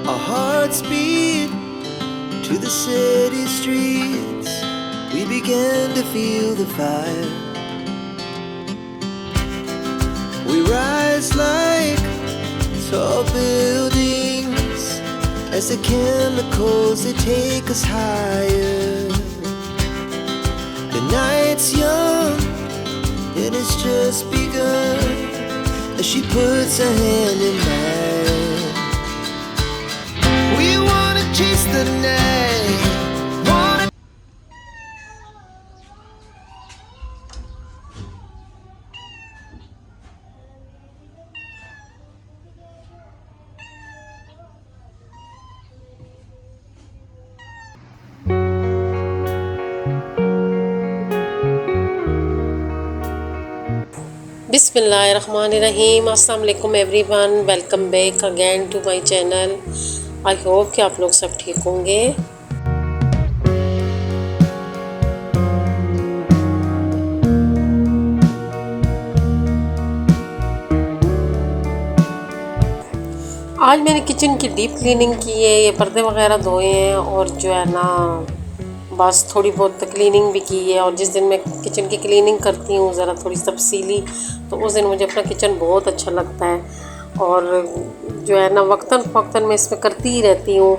Our hearts beat to the city streets. We began to feel the fire. We rise like tall buildings as the chemicals, they take us higher. The night's young and it's just begun as she puts her hand in mine. We wanna chase the night, wanna. बिस्मिल्लाहिर्रहमानिर्रहीम। अस्सलाम वालेकुम everyone, welcome back again to my channel. I hope कि आप लोग सब ठीक होंगे। आज मैंने किचन की डीप क्लीनिंग की है, ये पर्दे वगैरह धोए हैं और जो है ना बस थोड़ी बहुत क्लीनिंग भी की है। और जिस दिन मैं किचन की क्लीनिंग करती हूँ ज़रा थोड़ी तफसीली, तो उस दिन मुझे अपना किचन बहुत अच्छा लगता है। और जो है ना वक्तन फ़वक्तन मैं इसमें करती ही रहती हूँ,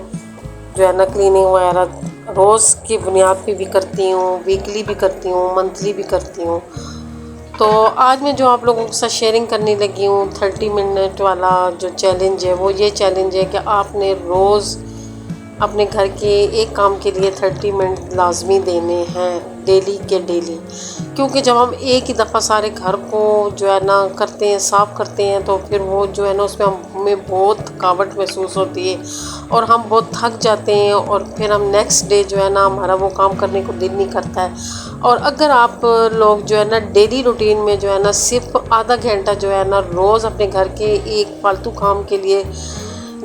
जो है ना क्लीनिंग वगैरह रोज़ की बुनियाद पे भी करती हूँ, वीकली भी करती हूँ, मंथली भी करती हूँ। तो आज मैं जो आप लोगों के साथ शेयरिंग करने लगी हूँ 30 मिनट वाला जो चैलेंज है, वो ये चैलेंज है कि आपने रोज़ अपने घर के एक काम के लिए 30 मिनट लाजमी देने हैं, डेली के डेली। क्योंकि जब हम एक ही दफ़ा सारे घर को जो है ना करते हैं, साफ़ करते हैं, तो फिर वो जो है ना उसमें हमें बहुत थकावट महसूस होती है और हम बहुत थक जाते हैं और फिर हम नेक्स्ट डे जो है ना हमारा वो काम करने को दिल नहीं करता है। और अगर आप लोग जो है ना डेली रूटीन में जो है ना सिर्फ आधा घंटा जो है ना रोज़ अपने घर के एक फालतू काम के लिए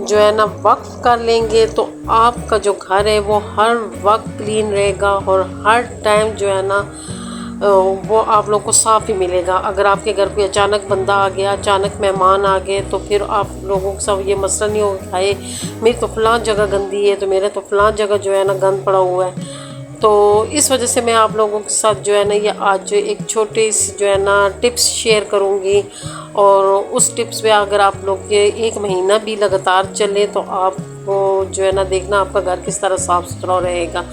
जो है ना वक्फ कर लेंगे, तो आपका जो घर है वो हर वक्त क्लीन रहेगा और हर टाइम जो है ना वो आप लोग को साफ़ ही मिलेगा। अगर आपके घर पे अचानक बंदा आ गया, अचानक मेहमान आ गए, तो फिर आप लोगों के साथ ये मसला नहीं होगा हाय मेरी तो फ़लाँ जगह गंदी है, तो मेरे तो फ़लाँ जगह जो है ना गंद पड़ा हुआ है। तो इस वजह से मैं आप लोगों के साथ जो है ना ये आज जो एक छोटी सी जो है ना टिप्स शेयर करूँगी। और उस टिप्स पे अगर आप लोग ये एक महीना भी लगातार चले, तो आपको जो है ना देखना आपका घर किस तरह साफ़ सुथरा रहेगा।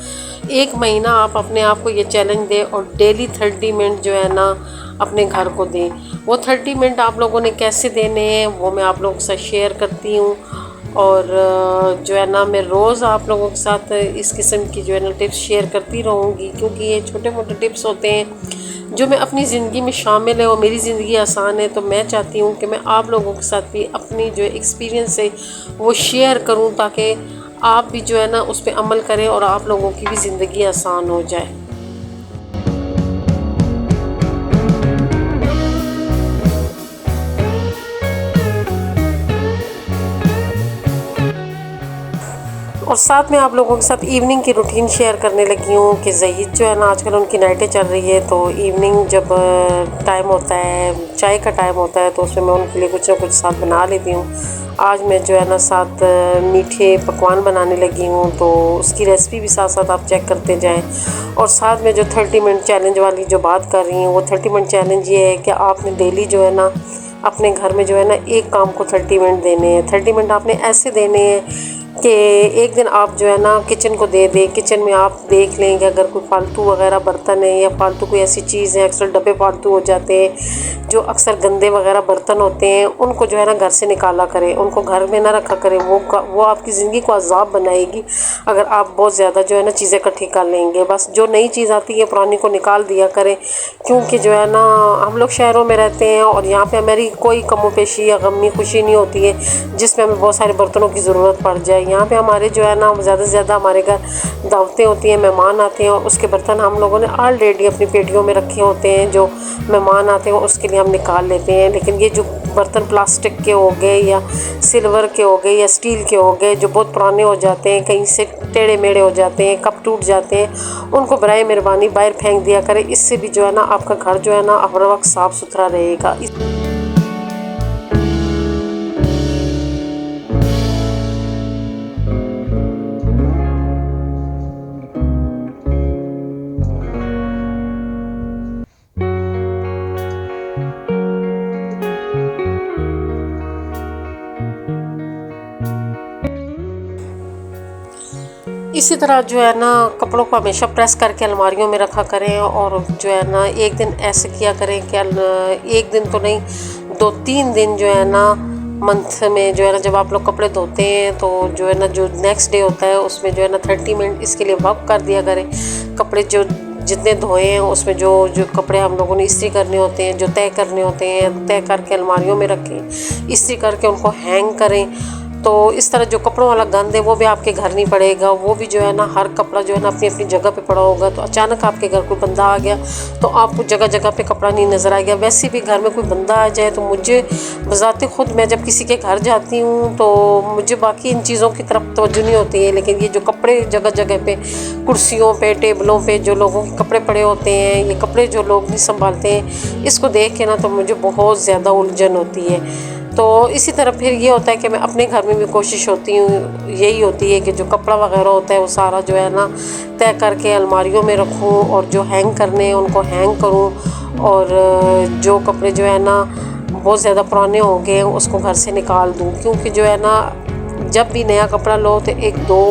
एक महीना आप अपने आप को ये चैलेंज दें और डेली 30 मिनट जो है ना अपने घर को दें। वो 30 मिनट आप लोगों ने कैसे देने हैं वो मैं आप लोगों के साथ शेयर करती हूँ। और जो है ना मैं रोज़ आप लोगों के साथ इस किस्म की जो है ना टिप्स शेयर करती रहूँगी, क्योंकि ये छोटे मोटे टिप्स होते हैं जो मैं अपनी ज़िंदगी में शामिल है और मेरी ज़िंदगी आसान है। तो मैं चाहती हूँ कि मैं आप लोगों के साथ भी अपनी जो एक्सपीरियंस है वो शेयर करूँ, ताकि आप भी जो है ना उस पर अमल करें और आप लोगों की भी ज़िंदगी आसान हो जाए। और साथ में आप लोगों के साथ इवनिंग की रूटीन शेयर करने लगी हूँ कि ज़हीद जो है ना आजकल उनकी नाइटें चल रही है, तो इवनिंग जब टाइम होता है, चाय का टाइम होता है, तो उसमें मैं उनके लिए कुछ ना कुछ साथ बना लेती हूँ। आज मैं जो है ना साथ मीठे पकवान बनाने लगी हूँ, तो उसकी रेसिपी भी साथ साथ आप चेक करते जाएँ। और साथ में जो 30 मिनट चैलेंज वाली जो बात कर रही हूँ, वो 30 मिनट चैलेंज ये है कि आपने डेली जो है ना अपने घर में जो है ना एक काम को 30 मिनट देने हैं। 30 मिनट आपने ऐसे देने हैं कि एक दिन आप जो है ना किचन को दे दें, किचन में आप देख लें कि अगर कोई फालतू वगैरह बर्तन है या फालतू कोई ऐसी चीज़ है, अक्सर डब्बे फालतू हो जाते हैं, जो अक्सर गंदे वगैरह बर्तन होते हैं, उनको जो है ना घर से निकाला करें, उनको घर में ना रखा करें। वो आपकी ज़िंदगी को अज़ाब बनाएगी अगर आप बहुत ज़्यादा जो है ना चीज़ें इकट्ठी कर लेंगे। बस जो नई चीज़ आती है पुरानी को निकाल दिया करें, क्योंकि जो है ना हम लोग शहरों में रहते हैं और यहाँ पे हमारी कोई कमोपेशी या गमी खुशी नहीं होती है जिसमें हमें बहुत सारे बर्तनों की ज़रूरत पड़ जाए। यहाँ पे हमारे जो है ना ज़्यादा से ज़्यादा हमारे घर दावतें होती हैं, मेहमान आते हैं और उसके बर्तन हम लोगों ने ऑलरेडी अपनी पेटियों में रखे होते हैं। जो मेहमान आते हैं उसके लिए हम निकाल लेते हैं। लेकिन ये जो बर्तन प्लास्टिक के हो गए या सिल्वर के हो गए या स्टील के हो गए, जो बहुत पुराने हो जाते हैं, कहीं से टेढ़े मेढ़े हो जाते हैं, कप टूट जाते हैं, उनको बराए मेहरबानी बाहर फेंक दिया करें। इससे भी जो है ना आपका घर जो है ना हर वक्त साफ़ सुथरा रहेगा। Wanna. इसी तरह जो है ना कपड़ों को हमेशा प्रेस करके अलमारियों में रखा करें और जो है ना एक दिन ऐसे किया करें कि एक दिन तो नहीं 2-3 दिन जो है ना मंथ में जो है ना जब आप लोग कपड़े धोते हैं तो जो है ना जो नेक्स्ट डे होता है उसमें जो है ना 30 मिनट इसके लिए वक्त कर दिया करें। कपड़े जो जितने धोए हैं उसमें जो जो कपड़े हम लोगों ने इस्त्री करने होते हैं, जो तय करने होते हैं, तय करके अलमारियों में रखें, इस्त्री करके उनको हैंग करें। तो इस तरह जो कपड़ों वाला गंद है वो भी आपके घर नहीं पड़ेगा। वो भी जो है ना हर कपड़ा जो है ना अपनी अपनी जगह पे पड़ा होगा। तो अचानक आपके घर कोई बंदा आ गया तो आपको जगह जगह पे कपड़ा नहीं नज़र आएगा। वैसे भी घर में कोई बंदा आ जाए तो मुझे बज़ाते खुद मैं जब किसी के घर जाती हूँ तो मुझे बाकी इन चीज़ों की तरफ तवज्जो नहीं होती है, लेकिन ये जो कपड़े जगह जगह पे कुर्सियों पे टेबलों पे जो लोगों के कपड़े पड़े होते हैं, ये कपड़े जो लोग नहीं संभालते हैं, इसको देख के ना तो मुझे बहुत ज़्यादा उलझन होती है। तो इसी तरह फिर ये होता है कि मैं अपने घर में भी कोशिश होती हूँ यही होती है कि जो कपड़ा वगैरह होता है वो सारा जो है ना तय करके अलमारियों में रखूँ और जो हैंग करने हैं उनको हैंग करूँ और जो कपड़े जो है ना बहुत ज़्यादा पुराने हो गए हैं उसको घर से निकाल दूँ। क्योंकि जो है ना जब भी नया कपड़ा लो तो 1-2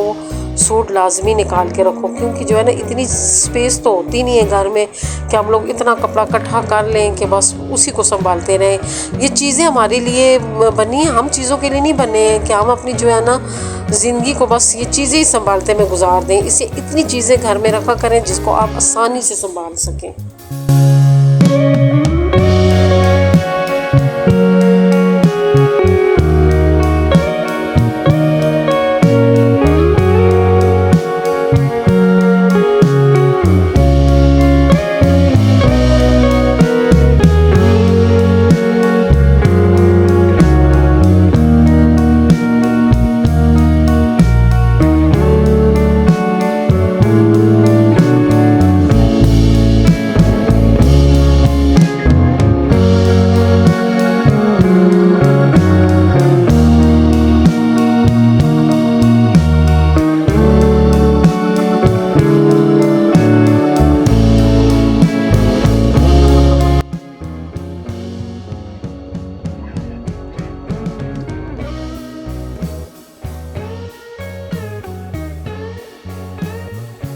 सूट लाजमी निकाल के रखो, क्योंकि जो है ना इतनी स्पेस तो होती नहीं है घर में कि हम लोग इतना कपड़ा इकट्ठा कर लें कि बस उसी को संभालते रहें। ये चीज़ें हमारे लिए बनी हैं, हम चीज़ों के लिए नहीं बने हैं कि हम अपनी जो है ना ज़िंदगी को बस ये चीज़ें ही संभालते में गुजार दें। इसे इतनी चीज़ें घर में रखा करें जिसको आप आसानी से संभाल सकें।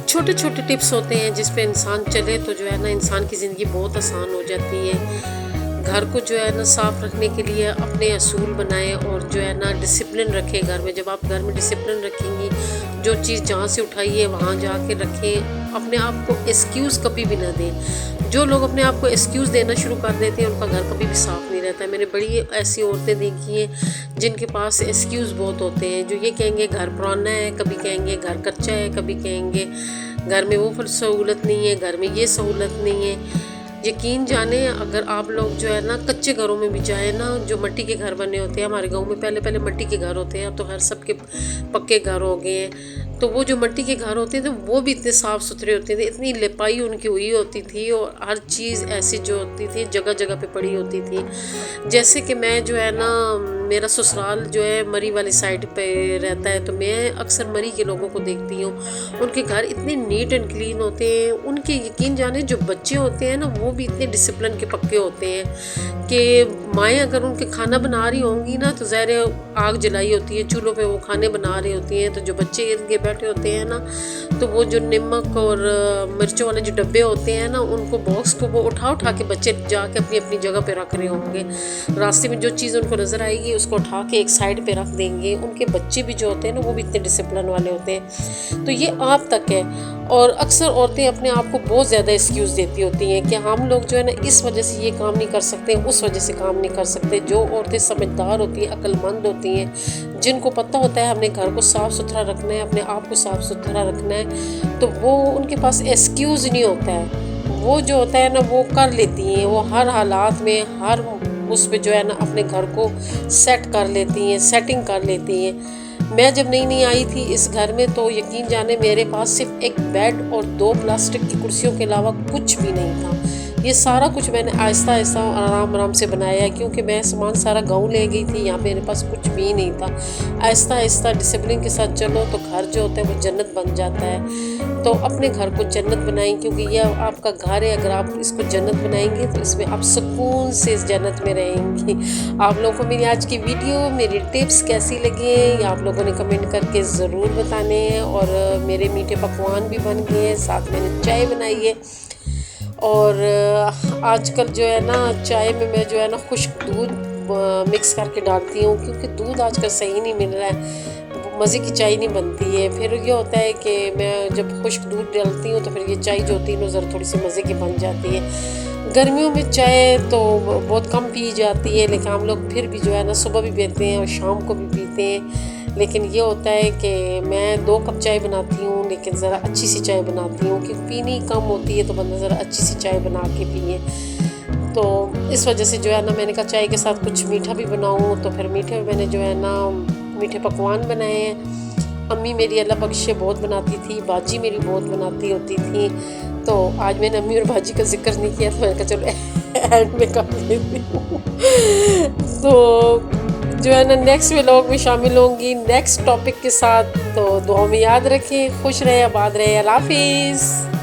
छोटे छोटे टिप्स होते हैं जिस पे इंसान चले तो जो है ना इंसान की ज़िंदगी बहुत आसान हो जाती है। घर को जो है ना साफ़ रखने के लिए अपने असूल बनाएं और जो है ना डिसिप्लिन रखें घर में। जब आप घर में डिसिप्लिन रखेंगी, जो चीज़ जहाँ से उठाई है वहाँ जाके रखें। अपने आप को एक्सक्यूज़ कभी भी ना दें। जो लोग अपने आप को एक्सक्यूज़ देना शुरू कर देते हैं उनका घर कभी भी साफ़ नहीं रहता है। मैंने बड़ी ऐसी औरतें देखी हैं जिनके पास एक्सक्यूज़ बहुत होते हैं, जो ये कहेंगे घर पुराना है, कभी कहेंगे घर कच्चा है, कभी कहेंगे घर में वो सहूलत नहीं है, घर में ये सहूलत नहीं है। यकीन जाने अगर आप लोग जो है ना कच्चे घरों में भी जाए ना, जो मिट्टी के घर बने होते हैं, हमारे गांव में पहले मिट्टी के घर होते हैं, अब तो हर सबके पक्के घर हो गए हैं। तो वो जो मिट्टी के घर होते थे वो भी इतने साफ़ सुथरे होते थे, इतनी लिपाई उनकी हुई होती थी और हर चीज़ ऐसी जो होती थी जगह जगह पे पड़ी होती थी। जैसे कि मैं जो है ना मेरा ससुराल जो है मरी वाली साइड पे रहता है, तो मैं अक्सर मरी के लोगों को देखती हूँ। उनके घर इतने नीट एंड क्लीन होते हैं। उनके यकीन जाने जो बच्चे होते हैं ना वो भी इतने डिसिप्लिन के पक्के होते हैं कि माएँ अगर उनके खाना बना रही होंगी ना तो ज़ाहिर आग जलाई होती है, चूल्हों पे वो खाने बना रही होती हैं। तो जो बच्चे इर्द गिर्द बैठे होते हैं ना तो वो जो नमक और मिर्चों वाले जो डब्बे होते हैं ना उनको बॉक्स को वो उठा के बच्चे जाके अपनी अपनी जगह पे रख रहे होंगे। रास्ते में जो चीज़ उनको नज़र आएगी उसको उठा के एक साइड पे रख देंगे। उनके बच्चे भी जो होते हैं ना वो भी इतने डिसिप्लिन वाले होते हैं। तो ये आप तक है। और अक्सर औरतें अपने आप को बहुत ज़्यादा एक्सक्यूज़ देती होती हैं कि हम लोग जो है ना इस वजह से ये काम नहीं कर सकते, उस वजह से काम नहीं कर सकते। जो औरतें समझदार होती हैं, अक्लमंद होती हैं, जिनको पता होता है हमने घर को साफ़ सुथरा रखना है, अपने आप को साफ़ सुथरा रखना है, तो वो उनके पास एक्सक्यूज़ नहीं होता है। वो जो होता है ना वो कर लेती हैं। वो हर हालात में हर उस पे जो है ना अपने घर को सेट कर लेती हैं, सेटिंग कर लेती हैं। मैं जब नई आई थी इस घर में तो यकीन जाने मेरे पास सिर्फ एक बेड और 2 प्लास्टिक की कुर्सियों के अलावा कुछ भी नहीं था। ये सारा कुछ मैंने आहिस्ता आहिस्ता और आराम आराम से बनाया है, क्योंकि मैं सामान सारा गाँव ले गई थी, यहाँ मेरे पास कुछ भी नहीं था। आहिस्ता आहिस्ता डिसिप्लिन के साथ चलो तो घर जो होता है वो जन्नत बन जाता है। तो अपने घर को जन्नत बनाएं, क्योंकि यह आपका घर है। अगर आप इसको जन्नत बनाएंगे तो इसमें आप सुकून से इस जन्नत में रहेंगी। आप लोगों को मेरी आज की वीडियो, मेरी टिप्स कैसी लगी हैं, ये आप लोगों ने कमेंट करके ज़रूर बताने हैं। और मेरे मीठे पकवान भी बन गए हैं, साथ मैंने चाय बनाई है। और आजकल जो है ना चाय में मैं जो है ना खुश्क दूध मिक्स करके डालती हूँ, क्योंकि दूध आजकल सही नहीं मिल रहा है, मज़े की चाय नहीं बनती है। फिर ये होता है कि मैं जब खुश्क दूध डालती हूँ तो फिर ये चाय जो होती है ना ज़रा थोड़ी सी मज़े की बन जाती है। गर्मियों में चाय तो बहुत कम पी जाती है, लेकिन हम लोग फिर भी जो है ना सुबह भी पीते हैं और शाम को भी पीते हैं। लेकिन ये होता है कि मैं 2 कप चाय बनाती हूँ, लेकिन ज़रा अच्छी सी चाय बनाती हूँ, क्योंकि पीनी कम होती है तो बंदा ज़रा अच्छी सी चाय बना के पिए। तो इस वजह से जो है ना मैंने कहा चाय के साथ कुछ मीठा भी बनाऊँ, तो फिर मीठे में मैंने जो है ना मीठे पकवान बनाए हैं। अम्मी मेरी अल्लाह बख्शे बहुत बनाती थी, बाजी मेरी बहुत बनाती होती थी। तो आज मैंने अम्मी और बाजी का जिक्र नहीं किया, तो मैंने कहा चलो एंड में कर लेती हूँ। तो जो है ना नेक्स्ट व्लॉग में शामिल होंगी नेक्स्ट टॉपिक के साथ। तो दुआ में याद रखें, खुश रहे, आबाद रहे। अल्लाह हाफिज़।